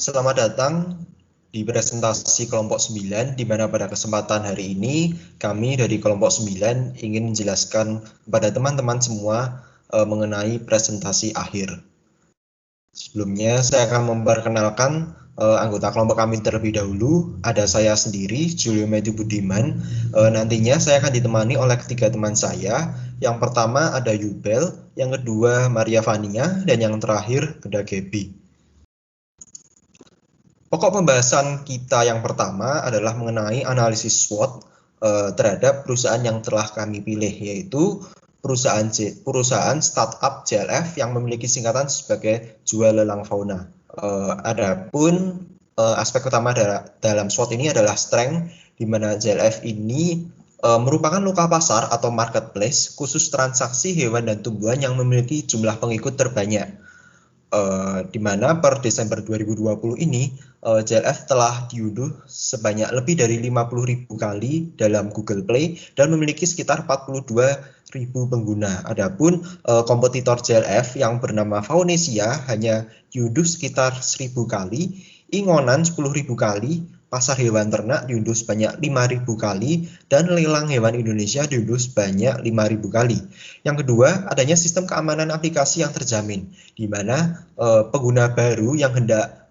Selamat datang di presentasi kelompok 9, di mana pada kesempatan hari ini kami dari kelompok 9 ingin menjelaskan kepada teman-teman semua mengenai presentasi akhir. Sebelumnya saya akan memperkenalkan anggota kelompok kami terlebih dahulu. Ada saya sendiri, Julio Matthew Budiman. Nantinya saya akan ditemani oleh ketiga teman saya. Yang pertama ada Yubel, yang kedua Maria Vania, dan yang terakhir ada Gaby. Pokok pembahasan kita yang pertama adalah mengenai analisis SWOT terhadap perusahaan yang telah kami pilih, yaitu perusahaan startup JLF yang memiliki singkatan sebagai jual lelang fauna. Adapun aspek utama dalam SWOT ini adalah strength, di mana JLF ini merupakan lokal pasar atau marketplace khusus transaksi hewan dan tumbuhan yang memiliki jumlah pengikut terbanyak. Di mana per Desember 2020 ini JLF telah diunduh sebanyak lebih dari 50.000 kali dalam Google Play dan memiliki sekitar 42.000 pengguna. Adapun kompetitor JLF yang bernama Faunesia hanya diunduh sekitar 1.000 kali, Ingonan 10.000 kali, pasar hewan ternak diunduh sebanyak 5.000 kali, dan lelang hewan Indonesia diunduh sebanyak 5.000 kali. Yang kedua, adanya sistem keamanan aplikasi yang terjamin, di mana pengguna baru yang hendak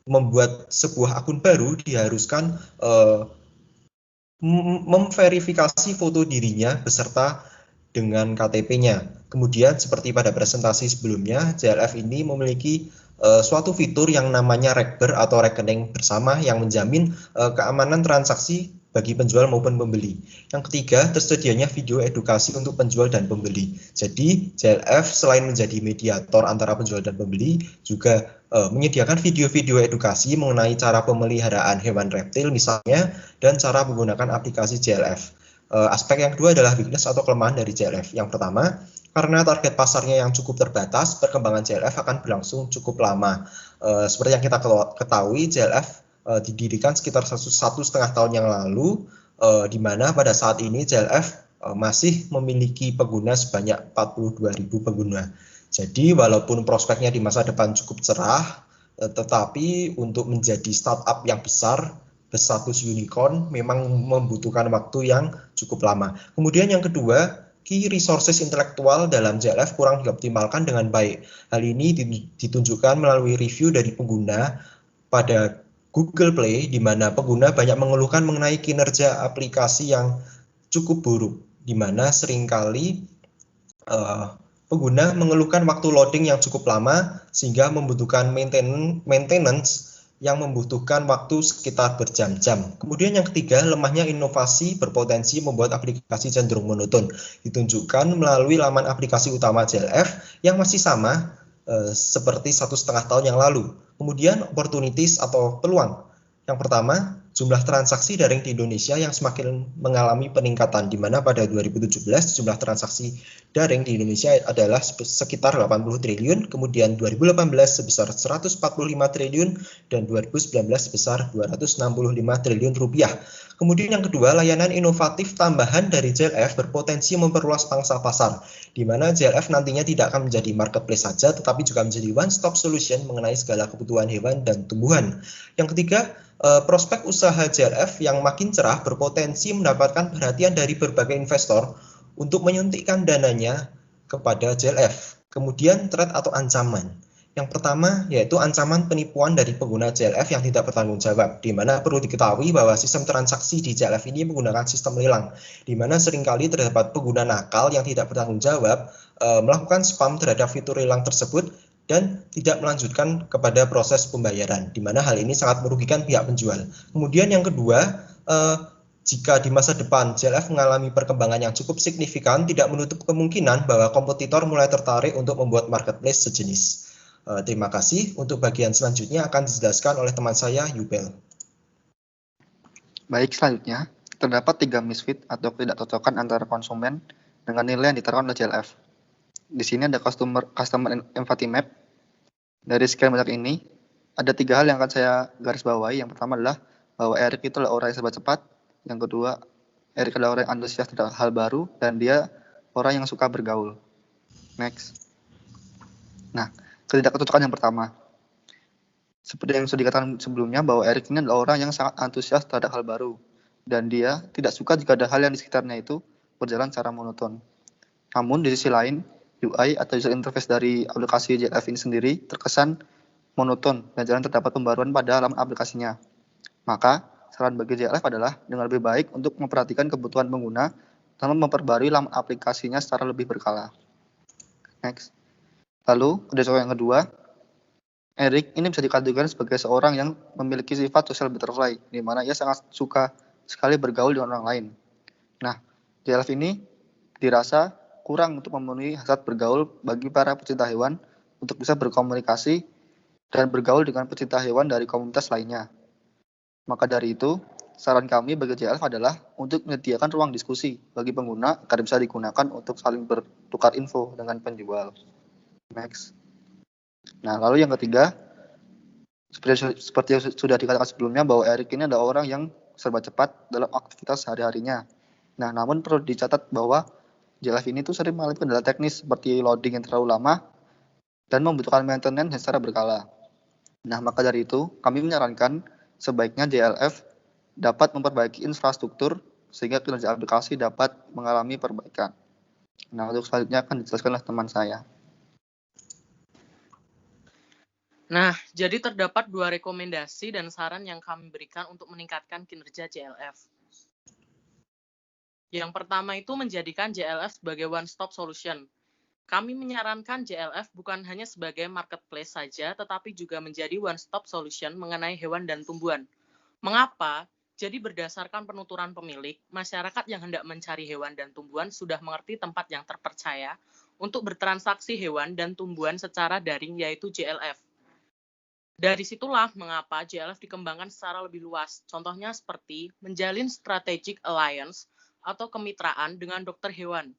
membuat sebuah akun baru diharuskan memverifikasi foto dirinya beserta dengan KTP-nya. Kemudian seperti pada presentasi sebelumnya, JLF ini memiliki suatu fitur yang namanya Rekber atau rekening bersama yang menjamin keamanan transaksi bagi penjual maupun pembeli. Yang ketiga, tersedianya video edukasi untuk penjual dan pembeli. Jadi, JLF selain menjadi mediator antara penjual dan pembeli, juga menyediakan video-video edukasi mengenai cara pemeliharaan hewan reptil misalnya, dan cara menggunakan aplikasi JLF. Aspek yang kedua adalah weakness atau kelemahan dari JLF. Yang pertama, karena target pasarnya yang cukup terbatas, perkembangan JLF akan berlangsung cukup lama. Seperti yang kita ketahui, JLF didirikan sekitar 1,5 tahun yang lalu, di mana pada saat ini JLF masih memiliki pengguna sebanyak 42.000 pengguna. Jadi walaupun prospeknya di masa depan cukup cerah, tetapi untuk menjadi startup yang besar berstatus unicorn memang membutuhkan waktu yang cukup lama. Kemudian yang kedua, key resources intelektual dalam JLF kurang dioptimalkan dengan baik. Hal ini ditunjukkan melalui review dari pengguna pada Google Play, di mana pengguna banyak mengeluhkan mengenai kinerja aplikasi yang cukup buruk, di mana seringkali pengguna mengeluhkan waktu loading yang cukup lama sehingga membutuhkan maintenance yang membutuhkan waktu sekitar berjam-jam. Kemudian yang ketiga, lemahnya inovasi berpotensi membuat aplikasi cenderung monoton. Ditunjukkan melalui laman aplikasi utama JLF yang masih sama seperti 1,5 tahun yang lalu. Kemudian opportunities atau peluang. Yang pertama, jumlah transaksi daring di Indonesia yang semakin mengalami peningkatan, di mana pada 2017 jumlah transaksi daring di Indonesia adalah sekitar 80 triliun, kemudian 2018 sebesar 145 triliun, dan 2019 sebesar 265 triliun rupiah. Kemudian yang kedua, layanan inovatif tambahan dari JLF berpotensi memperluas pangsa pasar, di mana JLF nantinya tidak akan menjadi marketplace saja, tetapi juga menjadi one-stop solution mengenai segala kebutuhan hewan dan tumbuhan. Yang ketiga, prospek usaha JLF yang makin cerah berpotensi mendapatkan perhatian dari berbagai investor untuk menyuntikkan dananya kepada JLF. Kemudian threat atau ancaman. Yang pertama yaitu ancaman penipuan dari pengguna JLF yang tidak bertanggung jawab, di mana perlu diketahui bahwa sistem transaksi di JLF ini menggunakan sistem lelang, di mana seringkali terdapat pengguna nakal yang tidak bertanggung jawab melakukan spam terhadap fitur lelang tersebut dan tidak melanjutkan kepada proses pembayaran, di mana hal ini sangat merugikan pihak penjual. Kemudian yang kedua, jika di masa depan JLF mengalami perkembangan yang cukup signifikan, tidak menutup kemungkinan bahwa kompetitor mulai tertarik untuk membuat marketplace sejenis. Terima kasih. Untuk bagian selanjutnya akan dijelaskan oleh teman saya, Yubel. Baik, selanjutnya terdapat 3 misfit atau ketidakcocokan antara konsumen dengan nilai yang ditaruhkan oleh JLF. Di sini ada customer empathy map. Dari sekian banyak ini, ada 3 hal yang akan saya garis bawahi. Yang pertama adalah bahwa Eric itu adalah orang yang serba cepat. Yang kedua, Eric adalah orang yang antusias terhadap hal baru, dan dia orang yang suka bergaul. Next. Nah, ketidakcocokan yang pertama. Seperti yang sudah dikatakan sebelumnya, bahwa Erik ini adalah orang yang sangat antusias terhadap hal baru, dan dia tidak suka jika ada hal yang di sekitarnya itu berjalan secara monoton. Namun di sisi lain, UI atau user interface dari aplikasi JLF ini sendiri terkesan monoton dan jarang terdapat pembaruan pada halaman aplikasinya. Maka, saran bagi JLF adalah dengan lebih baik untuk memperhatikan kebutuhan pengguna dan memperbarui laman aplikasinya secara lebih berkala. Next. Lalu, kebiasaan yang kedua, Erik ini bisa dikategorikan sebagai seorang yang memiliki sifat social butterfly, di mana ia sangat suka sekali bergaul dengan orang lain. Nah, JLF ini dirasa kurang untuk memenuhi hasrat bergaul bagi para pecinta hewan untuk bisa berkomunikasi dan bergaul dengan pecinta hewan dari komunitas lainnya. Maka dari itu, saran kami bagi JLF adalah untuk menyediakan ruang diskusi bagi pengguna agar bisa digunakan untuk saling bertukar info dengan penjual. Next. Nah, lalu yang ketiga, seperti yang sudah dikatakan sebelumnya, bahwa Erik ini adalah orang yang serba cepat dalam aktivitas sehari-harinya. Nah, namun perlu dicatat bahwa JLF ini tuh sering mengalami kendala teknis seperti loading yang terlalu lama dan membutuhkan maintenance secara berkala. Nah, maka dari itu, kami menyarankan sebaiknya JLF dapat memperbaiki infrastruktur sehingga kinerja aplikasi dapat mengalami perbaikan. Nah, untuk selanjutnya akan dijelaskan oleh teman saya. Nah, jadi terdapat 2 rekomendasi dan saran yang kami berikan untuk meningkatkan kinerja JLF. Yang pertama itu menjadikan JLF sebagai one-stop solution. Kami menyarankan JLF bukan hanya sebagai marketplace saja, tetapi juga menjadi one-stop solution mengenai hewan dan tumbuhan. Mengapa? Jadi berdasarkan penuturan pemilik, masyarakat yang hendak mencari hewan dan tumbuhan sudah mengerti tempat yang terpercaya untuk bertransaksi hewan dan tumbuhan secara daring, yaitu JLF. Dari situlah mengapa JLF dikembangkan secara lebih luas. Contohnya seperti menjalin strategic alliance atau kemitraan dengan dokter hewan,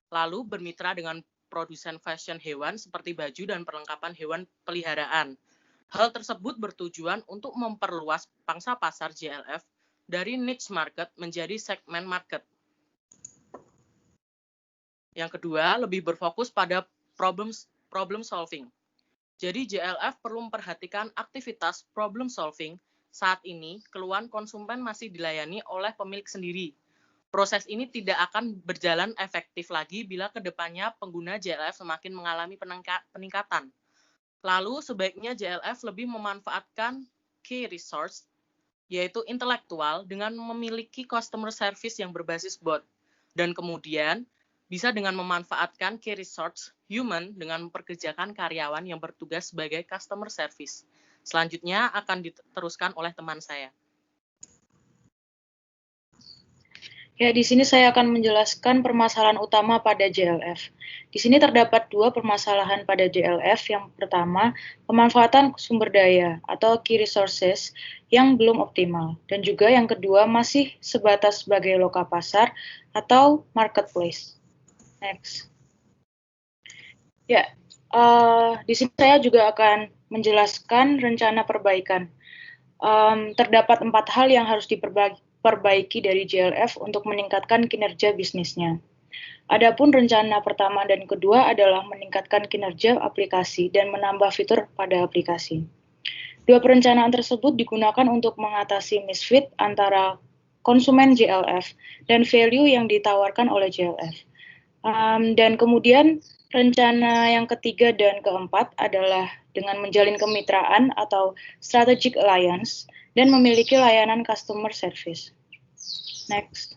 lalu bermitra dengan produsen fashion hewan seperti baju dan perlengkapan hewan peliharaan. Hal tersebut bertujuan untuk memperluas pangsa pasar JLF dari niche market menjadi segmen market. Yang kedua, lebih berfokus pada problem solving. Jadi JLF perlu memperhatikan aktivitas problem solving. Saat ini, keluhan konsumen masih dilayani oleh pemilik sendiri. Proses ini tidak akan berjalan efektif lagi bila kedepannya pengguna JLF semakin mengalami peningkatan. Lalu sebaiknya JLF lebih memanfaatkan key resource, yaitu intelektual, dengan memiliki customer service yang berbasis bot. Dan kemudian bisa dengan memanfaatkan key resource human dengan memperkerjakan karyawan yang bertugas sebagai customer service. Selanjutnya akan diteruskan oleh teman saya. Ya, di sini saya akan menjelaskan permasalahan utama pada JLF. Di sini terdapat 2 permasalahan pada JLF. Yang pertama, pemanfaatan sumber daya atau key resources yang belum optimal. Dan juga yang kedua, masih sebatas sebagai loka pasar atau marketplace. Next. Ya, di sini saya juga akan menjelaskan rencana perbaikan. Terdapat 4 hal yang harus diperbaiki dari JLF untuk meningkatkan kinerja bisnisnya. Adapun rencana pertama dan kedua adalah meningkatkan kinerja aplikasi dan menambah fitur pada aplikasi. 2 perencanaan tersebut digunakan untuk mengatasi misfit antara konsumen JLF dan value yang ditawarkan oleh JLF. Dan kemudian rencana yang ketiga dan keempat adalah dengan menjalin kemitraan atau strategic alliance dan memiliki layanan customer service. Next.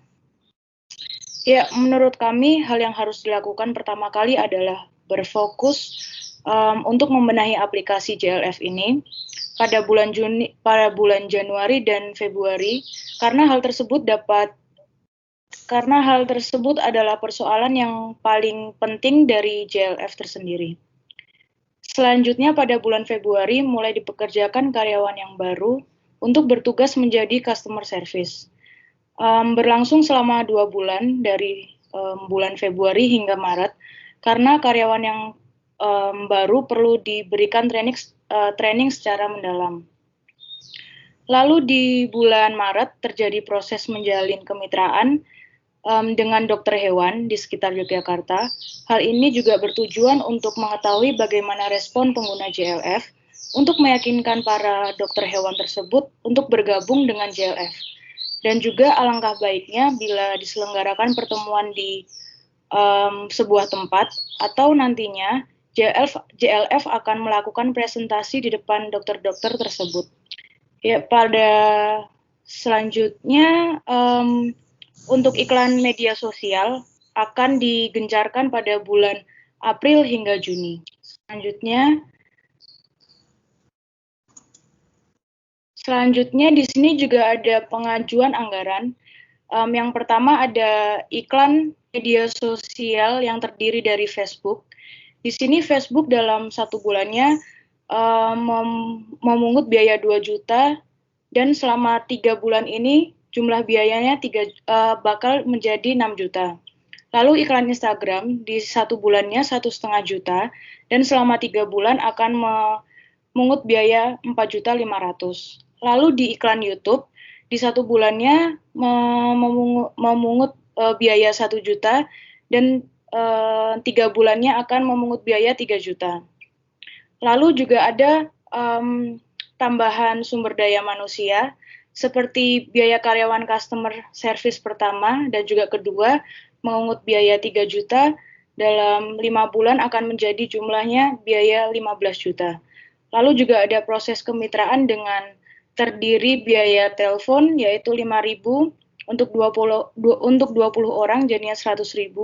Ya, menurut kami hal yang harus dilakukan pertama kali adalah berfokus untuk membenahi aplikasi JLF ini pada bulan Januari dan Februari, karena hal tersebut adalah persoalan yang paling penting dari JLF tersendiri. Selanjutnya pada bulan Februari mulai dipekerjakan karyawan yang baru untuk bertugas menjadi customer service. Berlangsung selama 2 bulan dari bulan Februari hingga Maret, karena karyawan yang baru perlu diberikan training secara mendalam. Lalu di bulan Maret terjadi proses menjalin kemitraan dengan dokter hewan di sekitar Yogyakarta. Hal ini juga bertujuan untuk mengetahui bagaimana respon pengguna JLF untuk meyakinkan para dokter hewan tersebut untuk bergabung dengan JLF. Dan juga alangkah baiknya bila diselenggarakan pertemuan di sebuah tempat atau nantinya JLF akan melakukan presentasi di depan dokter-dokter tersebut. Ya, pada selanjutnya untuk iklan media sosial akan digencarkan pada bulan April hingga Juni. Selanjutnya di sini juga ada pengajuan anggaran. Yang pertama ada iklan media sosial yang terdiri dari Facebook. Di sini Facebook dalam 1 bulannya memungut biaya 2 juta dan selama 3 bulan ini jumlah biayanya bakal menjadi 6 juta. Lalu iklan Instagram di 1 bulannya 1,5 juta dan selama 3 bulan akan memungut biaya 4.500.000. Lalu di iklan YouTube di 1 bulannya memungut biaya 1 juta dan 3 bulannya akan memungut biaya 3 juta. Lalu juga ada tambahan sumber daya manusia seperti biaya karyawan customer service pertama dan juga kedua mengungut biaya 3 juta, dalam 5 bulan akan menjadi jumlahnya biaya 15 juta. Lalu juga ada proses kemitraan dengan terdiri biaya telepon yaitu 5.000 untuk 20 orang jadinya 100.000.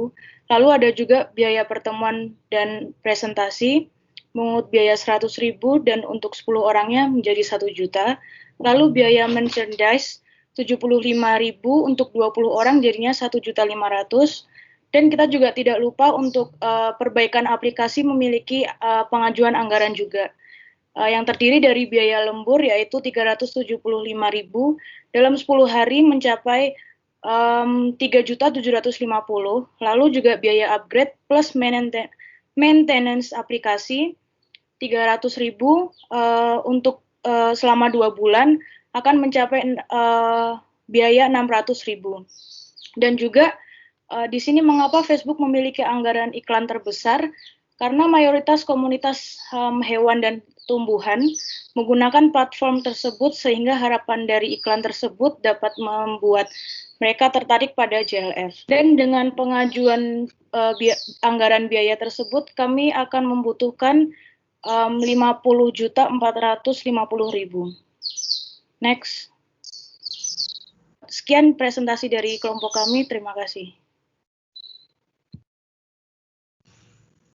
Lalu ada juga biaya pertemuan dan presentasi mengungut biaya 100.000 dan untuk 10 orangnya menjadi 1 juta. Lalu biaya merchandise 75.000 untuk 20 orang jadinya 1.500.000. Dan kita juga tidak lupa untuk perbaikan aplikasi memiliki pengajuan anggaran juga. Yang terdiri dari biaya lembur yaitu 375.000 dalam 10 hari mencapai 3.750.000. Lalu juga biaya upgrade plus maintenance aplikasi 300.000 untuk selama 2 bulan akan mencapai biaya 600.000. Dan juga di sini mengapa Facebook memiliki anggaran iklan terbesar? Karena mayoritas komunitas hewan dan tumbuhan menggunakan platform tersebut sehingga harapan dari iklan tersebut dapat membuat mereka tertarik pada JLF. Dan dengan pengajuan anggaran biaya tersebut, kami akan membutuhkan 50.450.000. Next. Sekian presentasi dari kelompok kami. Terima kasih.